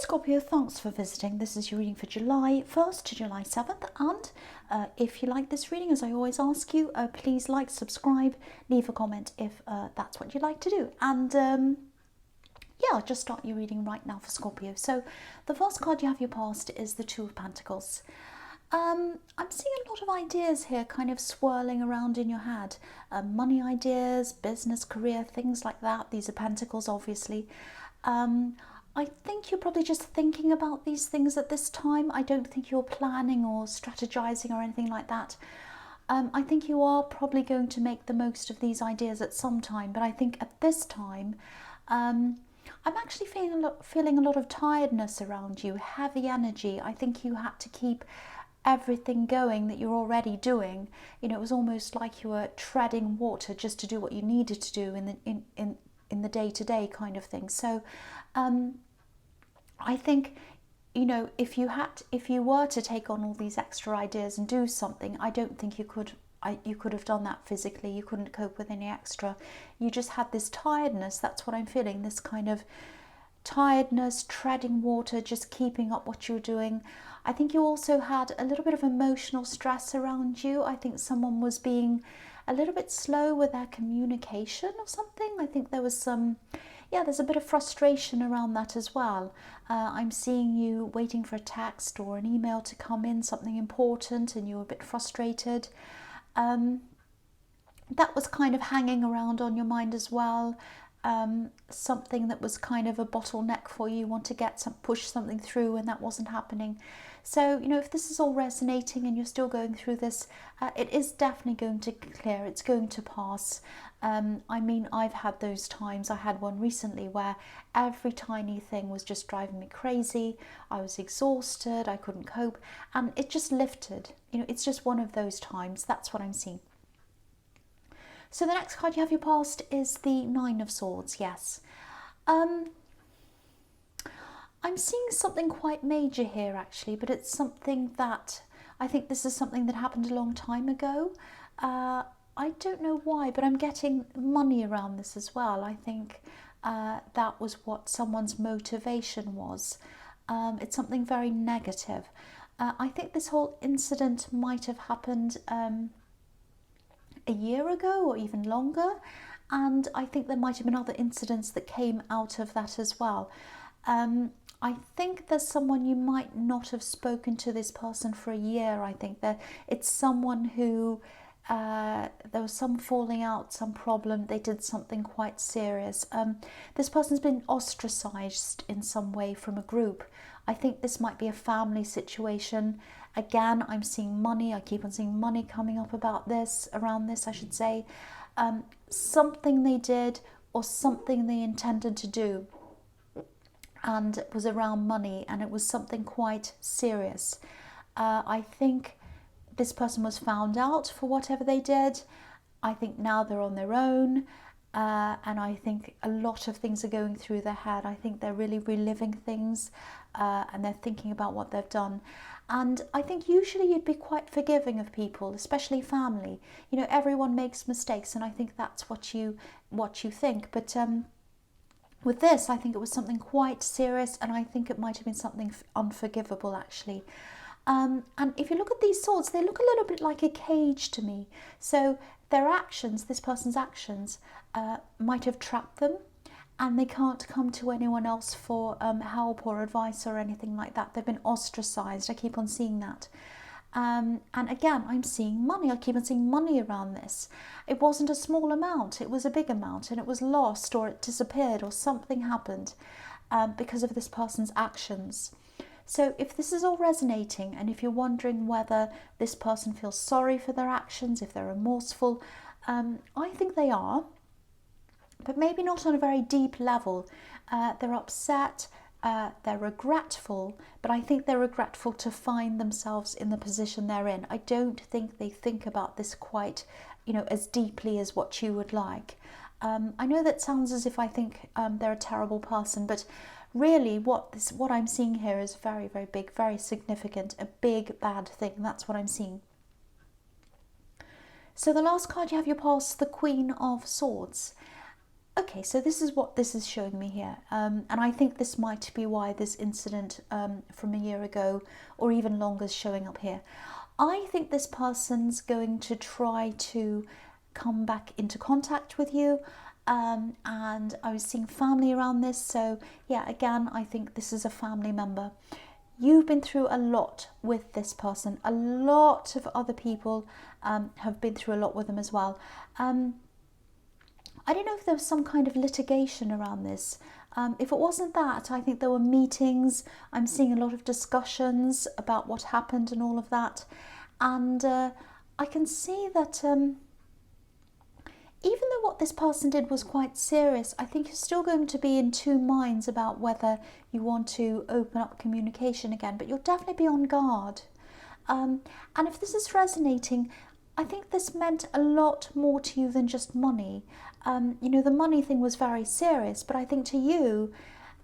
Scorpio, thanks for visiting. This is your reading for July 1st to July 7th. And if you like this reading, as I always ask you, please like, subscribe, leave a comment if that's what you'd like to do. And yeah, I'll just start your reading right now for Scorpio. So the first card you have your past is the Two of Pentacles. I'm seeing a lot of ideas here kind of swirling around in your head. Money ideas, business, career, things like that. These are Pentacles, obviously. I think you're probably just thinking about these things at this time. I don't think you're planning or strategizing or anything like that. I think you are probably going to make the most of these ideas at some time, but I think at this time, I'm actually feeling a lot of tiredness around you, heavy energy. I think you had to keep everything going that you're already doing. You know, it was almost like you were treading water just to do what you needed to do in the day-to-day kind of thing. So I think, you know, if you were to take on all these extra ideas and do something, I don't think you could have done that physically. You couldn't cope with any extra. You just had this tiredness. That's what I'm feeling, this kind of tiredness, treading water, just keeping up what you're doing. I think you also had a little bit of emotional stress around you. I think someone was being a little bit slow with their communication or something. I think there was there's a bit of frustration around that as well. I'm seeing you waiting for a text or an email to come in, something important, and you're a bit frustrated. That was kind of hanging around on your mind as well. Something that was kind of a bottleneck for you, want to push something through, and that wasn't happening. So, you know, if this is all resonating and you're still going through this, it is definitely going to clear. It's going to pass. I mean, I've had those times. I had one recently where every tiny thing was just driving me crazy. I was exhausted. I couldn't cope, and it just lifted. You know, it's just one of those times. That's what I'm seeing. So the next card you have your past is the Nine of Swords. Yes. I'm seeing something quite major here, actually, but it's something that I think this is something that happened a long time ago. I don't know why, but I'm getting money around this as well. I think that was what someone's motivation was. It's something very negative. I think this whole incident might have happened a year ago or even longer, and I think there might have been other incidents that came out of that as well. I think there's someone you might not have spoken to this person for a year. I think that it's someone who there was some falling out, some problem. They did something quite serious. This person's been ostracized in some way from a group. I think this might be a family situation. Again, I'm seeing money. I keep on seeing money coming up around this, I should say. Something they did or something they intended to do, and it was around money, and it was something quite serious. I think this person was found out for whatever they did. I think now they're on their own, and I think a lot of things are going through their head. I think they're really reliving things, and they're thinking about what they've done. And I think usually you'd be quite forgiving of people, especially family. You know, everyone makes mistakes, and I think that's what you think. But with this, I think it was something quite serious, and I think it might have been something unforgivable, actually. And if you look at these swords, they look a little bit like a cage to me. So their actions, this person's actions, might have trapped them, and they can't come to anyone else for help or advice or anything like that. They've been ostracized. I keep on seeing that. And again, I'm seeing money. I keep on seeing money around this. It wasn't a small amount. It was a big amount, and it was lost, or it disappeared, or something happened because of this person's actions. So if this is all resonating, and if you're wondering whether this person feels sorry for their actions, if they're remorseful, I think they are, but maybe not on a very deep level. They're upset. They're regretful, but I think they're regretful to find themselves in the position they're in. I don't think they think about this quite, you know, as deeply as what you would like. I know that sounds as if I think they're a terrible person, but really what I'm seeing here is very, very big, very significant, a big bad thing. That's what I'm seeing. So the last card you have your past, the Queen of Swords. Okay, so this is what this is showing me here. And I think this might be why this incident from a year ago or even longer is showing up here. I think this person's going to try to come back into contact with you. And I was seeing family around this. So yeah, again, I think this is a family member. You've been through a lot with this person. A lot of other people have been through a lot with them as well. I don't know if there was some kind of litigation around this. If it wasn't that, I think there were meetings. I'm seeing a lot of discussions about what happened and all of that. And I can see that even though what this person did was quite serious, I think you're still going to be in two minds about whether you want to open up communication again. But you'll definitely be on guard. And if this is resonating, I think this meant a lot more to you than just money. The money thing was very serious, but I think to you,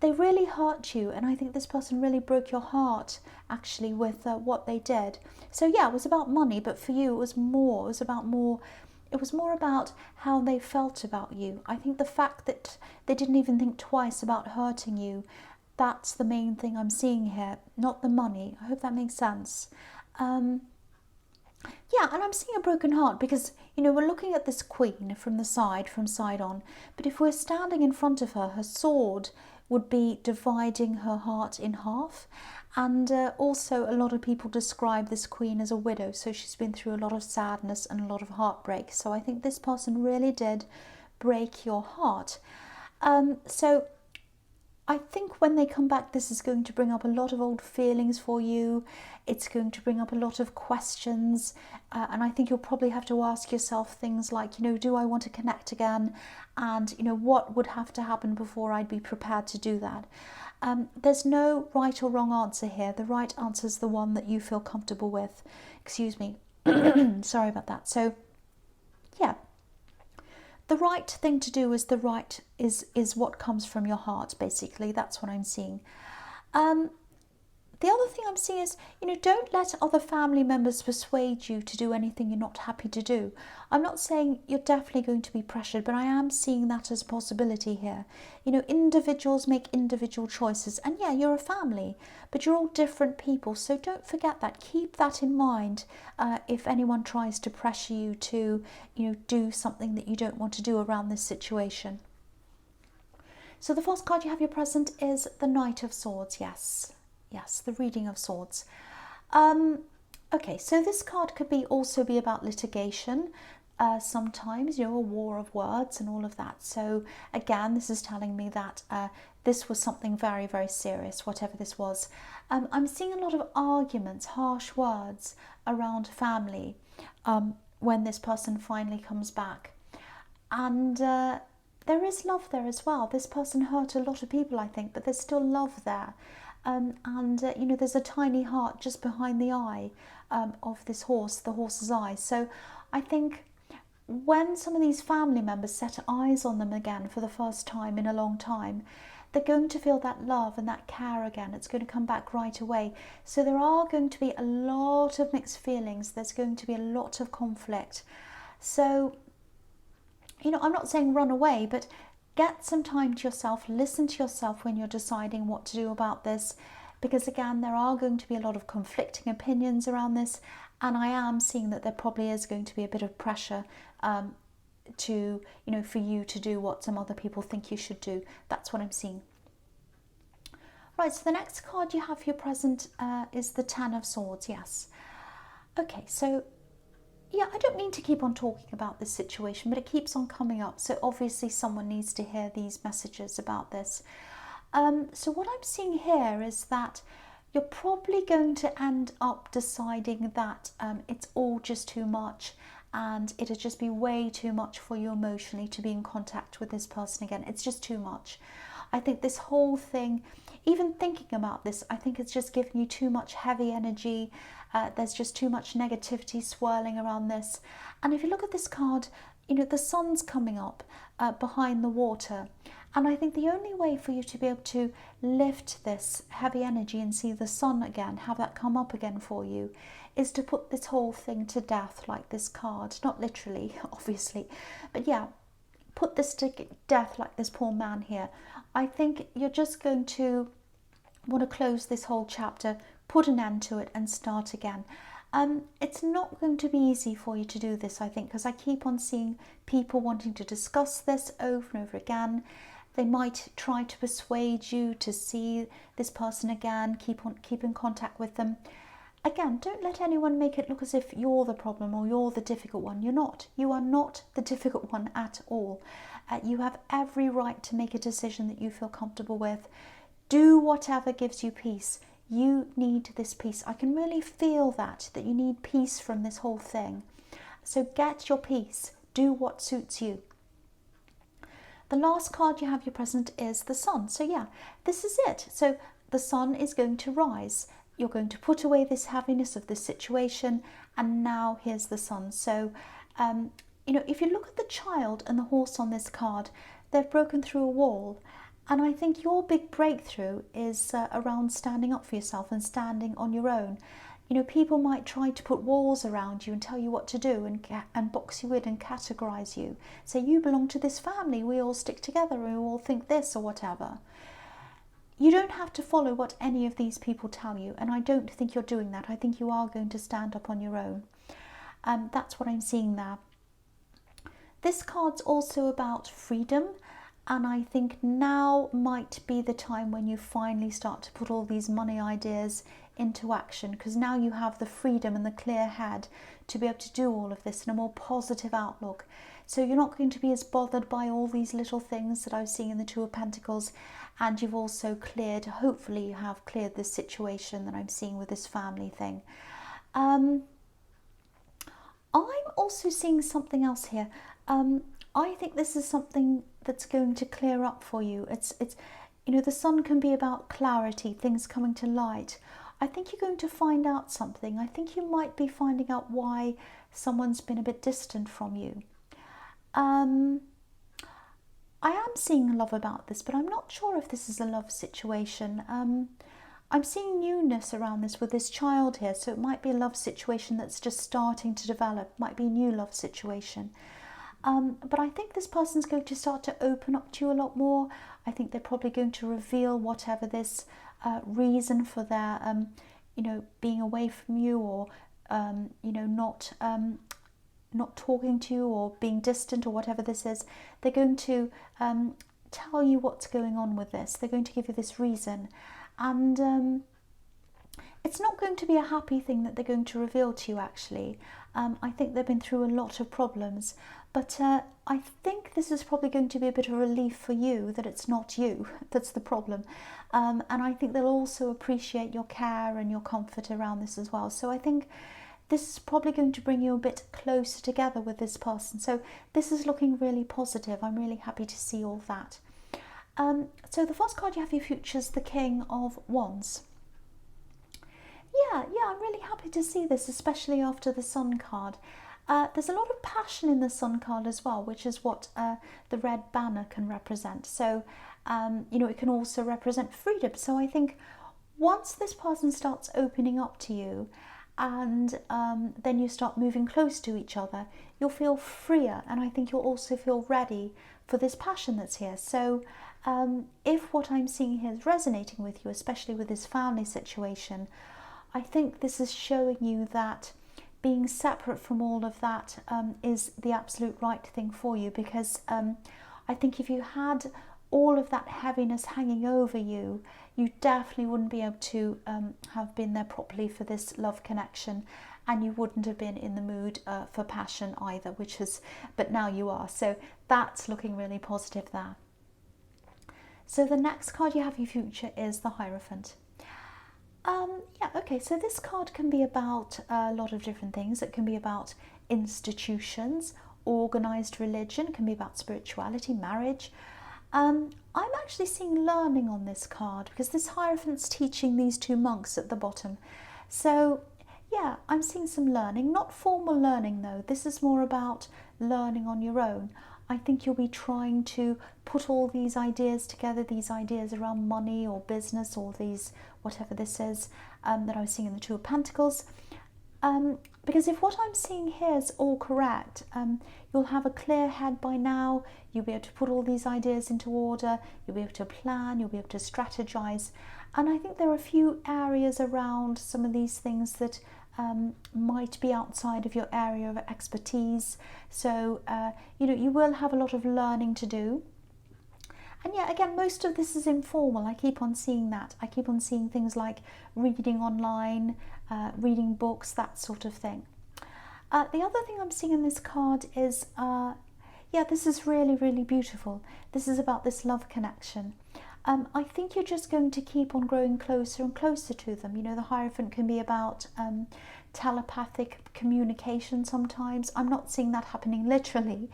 they really hurt you. And I think this person really broke your heart, actually, with what they did. So yeah, it was about money, but for you, it was more. It was more about how they felt about you. I think the fact that they didn't even think twice about hurting you, that's the main thing I'm seeing here, not the money. I hope that makes sense. Yeah, and I'm seeing a broken heart because, we're looking at this queen from side on. But if we're standing in front of her, her sword would be dividing her heart in half. And also a lot of people describe this queen as a widow. So she's been through a lot of sadness and a lot of heartbreak. So I think this person really did break your heart. So I think when they come back, this is going to bring up a lot of old feelings for you. It's going to bring up a lot of questions. And I think you'll probably have to ask yourself things like, do I want to connect again? And, what would have to happen before I'd be prepared to do that? There's no right or wrong answer here. The right answer is the one that you feel comfortable with. Excuse me. Sorry about that. So, yeah. The right thing to do is is what comes from your heart, basically. That's what I'm seeing. The other thing I'm seeing is, don't let other family members persuade you to do anything you're not happy to do. I'm not saying you're definitely going to be pressured, but I am seeing that as a possibility here. Individuals make individual choices. And yeah, you're a family, but you're all different people. So don't forget that. Keep that in mind if anyone tries to pressure you to, do something that you don't want to do around this situation. So the first card you have your present is the Knight of Swords. Yes, the reading of swords. Okay, so this card could also be about litigation. Sometimes, a war of words and all of that. So again, this is telling me that this was something very, very serious, whatever this was. I'm seeing a lot of arguments, harsh words around family when this person finally comes back. And there is love there as well. This person hurt a lot of people, I think, but there's still love there. There's a tiny heart just behind the eye of this horse, the horse's eye. So I think when some of these family members set eyes on them again for the first time in a long time, they're going to feel that love and that care again. It's going to come back right away. So there are going to be a lot of mixed feelings. There's going to be a lot of conflict. So, I'm not saying run away, but get some time to yourself, listen to yourself when you're deciding what to do about this, because again, there are going to be a lot of conflicting opinions around this, and I am seeing that there probably is going to be a bit of pressure for you to do what some other people think you should do. That's what I'm seeing. Right, so the next card you have for your present is the Ten of Swords, yes. Okay, so yeah, I don't mean to keep on talking about this situation, but it keeps on coming up. So obviously someone needs to hear these messages about this. So what I'm seeing here is that you're probably going to end up deciding that it's all just too much and it'll just be way too much for you emotionally to be in contact with this person again. It's just too much. I think this whole thing, even thinking about this, I think it's just giving you too much heavy energy. There's just too much negativity swirling around this. And if you look at this card, the sun's coming up behind the water. And I think the only way for you to be able to lift this heavy energy and see the sun again, have that come up again for you, is to put this whole thing to death like this card. Not literally, obviously. But yeah, put this to death like this poor man here. I think you're just going to want to close this whole chapter, put an end to it and start again. It's not going to be easy for you to do this, I think, because I keep on seeing people wanting to discuss this over and over again. They might try to persuade you to see this person again, keep in contact with them. Again, don't let anyone make it look as if you're the problem or you're the difficult one. You're not. You are not the difficult one at all. You have every right to make a decision that you feel comfortable with. Do whatever gives you peace. You need this peace. I can really feel that you need peace from this whole thing. So get your peace. Do what suits you. The last card you have your present is the Sun. So yeah, this is it. So the Sun is going to rise. You're going to put away this heaviness of this situation, and now here's the Sun. So, if you look at the child and the horse on this card, they've broken through a wall. And I think your big breakthrough is around standing up for yourself and standing on your own. People might try to put walls around you and tell you what to do and box you in and categorize you. Say, you belong to this family, we all stick together, we all think this or whatever. You don't have to follow what any of these people tell you, and I don't think you're doing that. I think you are going to stand up on your own. That's what I'm seeing there. This card's also about freedom, and I think now might be the time when you finally start to put all these money ideas into action, because now you have the freedom and the clear head to be able to do all of this in a more positive outlook. So you're not going to be as bothered by all these little things that I was seeing in the Two of Pentacles, and you've also hopefully you have cleared this situation that I'm seeing with this family thing. I'm also seeing something else here. I think this is something that's going to clear up for you. It's the Sun can be about clarity, things coming to light. I think you're going to find out something. I think you might be finding out why someone's been a bit distant from you. I am seeing love about this, but I'm not sure if this is a love situation. I'm seeing newness around this with this child here, so it might be a love situation that's just starting to develop, might be a new love situation. But I think this person's going to start to open up to you a lot more. I think they're probably going to reveal whatever this reason for their, being away from you, or, not talking to you or being distant, or whatever this is. They're going to tell you what's going on with this. They're going to give you this reason. And it's not going to be a happy thing that they're going to reveal to you, actually. I think they've been through a lot of problems. But I think this is probably going to be a bit of relief for you, that it's not you that's the problem. And I think they'll also appreciate your care and your comfort around this as well. So I think this is probably going to bring you a bit closer together with this person. So this is looking really positive. I'm really happy to see all that. So the first card you have for your future is the King of Wands. Yeah, I'm really happy to see this, especially after the Sun card. There's a lot of passion in the Sun card as well, which is what the red banner can represent. So, it can also represent freedom. So I think once this person starts opening up to you, and then you start moving close to each other, you'll feel freer, and I think you'll also feel ready for this passion that's here. So if what I'm seeing here is resonating with you, especially with this family situation, I think this is showing you that being separate from all of that is the absolute right thing for you, because I think if you had all of that heaviness hanging over you, you definitely wouldn't be able to have been there properly for this love connection, and you wouldn't have been in the mood for passion either, but now you are. So that's looking really positive there. So the next card you have for your future is the Hierophant. So this card can be about a lot of different things. It can be about institutions, organised religion, it can be about spirituality, marriage. I'm actually seeing learning on this card, because this Hierophant's teaching these two monks at the bottom. So yeah, I'm seeing some learning, not formal learning though. This is more about learning on your own. I think you'll be trying to put all these ideas together, these ideas around money or business, or these, whatever this is, that I was seeing in the Two of Pentacles. Because if what I'm seeing here is all correct, you'll have a clear head by now, you'll be able to put all these ideas into order, you'll be able to plan, you'll be able to strategize. And I think there are a few areas around some of these things that might be outside of your area of expertise. So, you will have a lot of learning to do. And yeah, again, most of this is informal. I keep on seeing that. I keep on seeing things like reading online, reading books, that sort of thing. The other thing I'm seeing in this card is, this is really, really beautiful. This is about this love connection. I think you're just going to keep on growing closer and closer to them. You know, the Hierophant can be about telepathic communication sometimes. I'm not seeing that happening literally,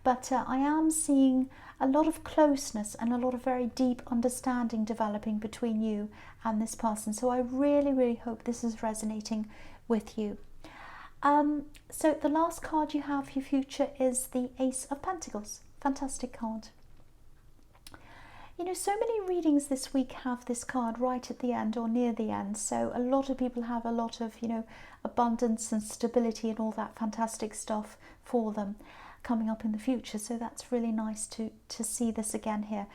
but I am seeing a lot of closeness and a lot of very deep understanding developing between you and this person. So I really, really hope this is resonating with you. So the last card you have for your future is the Ace of Pentacles. Fantastic card. You know, so many readings this week have this card right at the end or near the end. So a lot of people have a lot of, abundance and stability and all that fantastic stuff for them coming up in the future. So that's really nice to see this again here.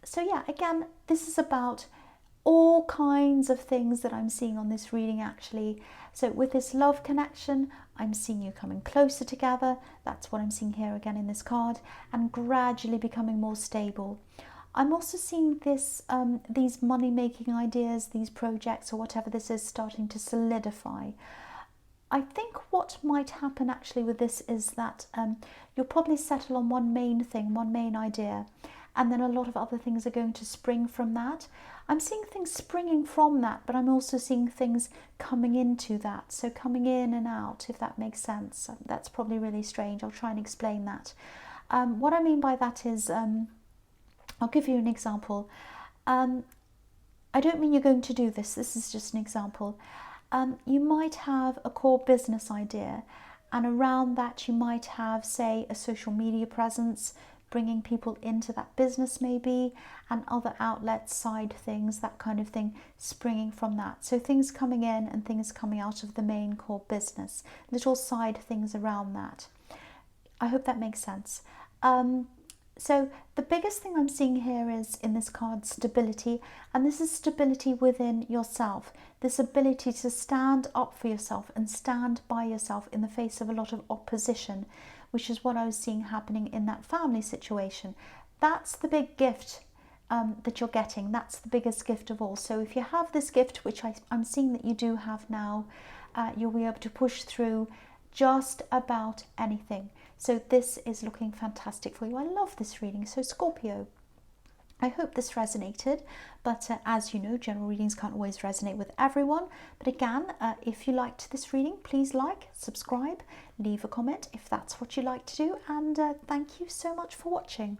So yeah, again, this is about all kinds of things that I'm seeing on this reading actually. So with this love connection, I'm seeing you coming closer together. That's what I'm seeing here again in this card, and gradually becoming more stable. I'm also seeing this, these money-making ideas, these projects or whatever this is starting to solidify. I think what might happen actually with this is that you'll probably settle on one main thing, one main idea, and then a lot of other things are going to spring from that. I'm seeing things springing from that, but I'm also seeing things coming into that. So coming in and out, if that makes sense. That's probably really strange. I'll try and explain that. What I mean by that is, I'll give you an example. I don't mean you're going to do this. This is just an example. You might have a core business idea, and around that you might have, say, a social media presence, bringing people into that business maybe, and other outlets, side things, that kind of thing, springing from that. So things coming in and things coming out of the main core business, little side things around that. I hope that makes sense. So the biggest thing I'm seeing here is in this card, stability, and this is stability within yourself, this ability to stand up for yourself and stand by yourself in the face of a lot of opposition, which is what I was seeing happening in that family situation. That's the big gift that you're getting. That's the biggest gift of all. So if you have this gift, which I'm seeing that you do have now, you'll be able to push through just about anything. So this is looking fantastic for you. I love this reading. So Scorpio, I hope this resonated, but as you know, general readings can't always resonate with everyone. But again, if you liked this reading, please like, subscribe, leave a comment if that's what you like to do, and thank you so much for watching.